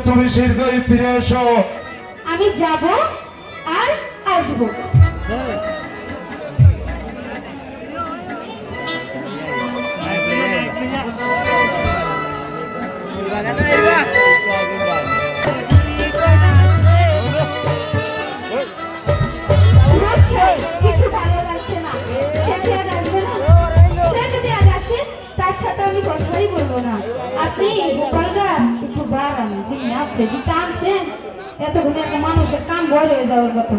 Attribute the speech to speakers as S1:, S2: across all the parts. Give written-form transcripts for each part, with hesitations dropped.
S1: তুমি শীঘ্রই ফিরে এসো।
S2: আমি যাব আর আসবো। কিছু ভালো লাগছে না। সে কি আজ আসবে না? সে যদি আজ আসে তার সাথে আমি কথাই বলবো না। আপনি গোপালরা একটু বাড়ান, যিনি আসছে যে টানছেন এতক্ষণে একটা মানুষের কান ভয় হয়ে যাওয়ার কথা।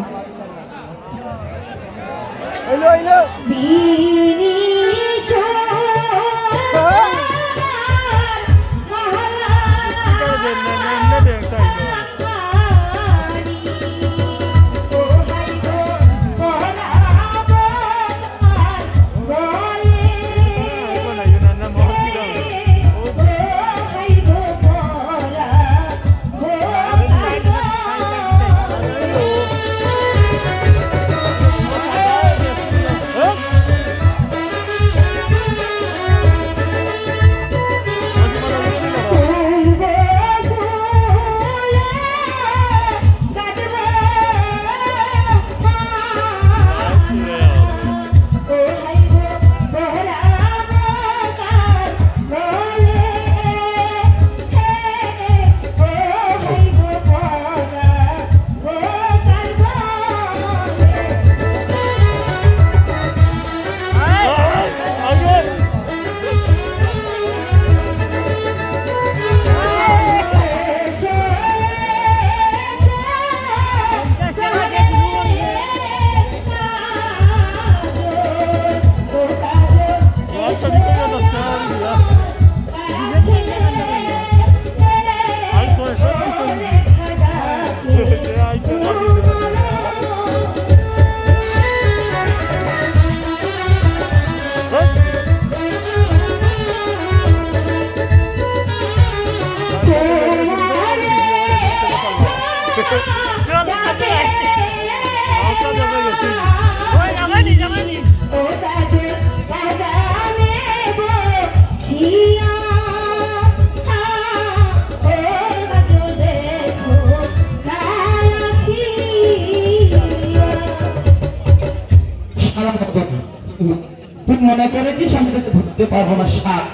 S3: তুই মনে করেছিস আমি তোকে ধরতে পারবো না? সাপ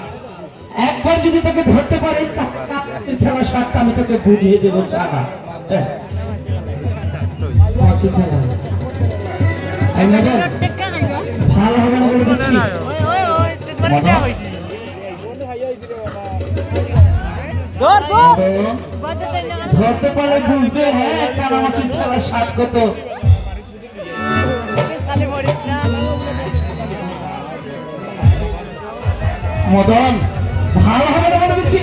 S3: একবার যদি তোকে ধরতে পারি খেলা সাপটা আমি তোকে বুঝিয়ে দেবো। সারা ভালো হবে না বলে দিচ্ছি। ধরতে পারলে বুঝবে। হ্যাঁ, কানামাছির খেলা সাপ কত। মদন ভালো হবে না বলে দিচ্ছি।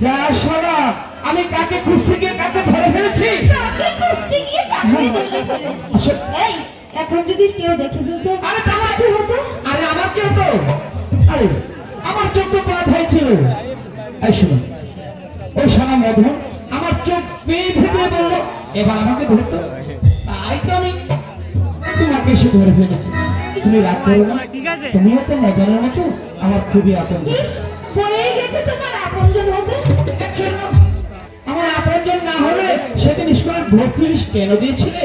S3: যা শোনা, আমি কাকে খুঁজতে গিয়ে কাকে ধরে ফেলেছি।
S2: এখন যদি কেউ দেখে ফেলতো
S3: আরে আমার কি হতো? আরে আমার কি হতো? আরে আমার চোখ তো বাদ হয়েছিল। এই শোনো, ওই শোনা মধু আমার চোখ বেঁধে দিয়ে বললো এবার আমাকে ধরতো। তাই তো আমি তোমাকে এসে ধরে ফেলেছি। তুমি রাগ করো না, তুমিও তো মদনের মতো আমার খুবই আপন।
S2: হয়ে গেছে তোমার আপনজন হবে।
S3: আমার আপনজন না হলে সেদিন স্কুলের ভর্তি কেন দিয়েছিলে?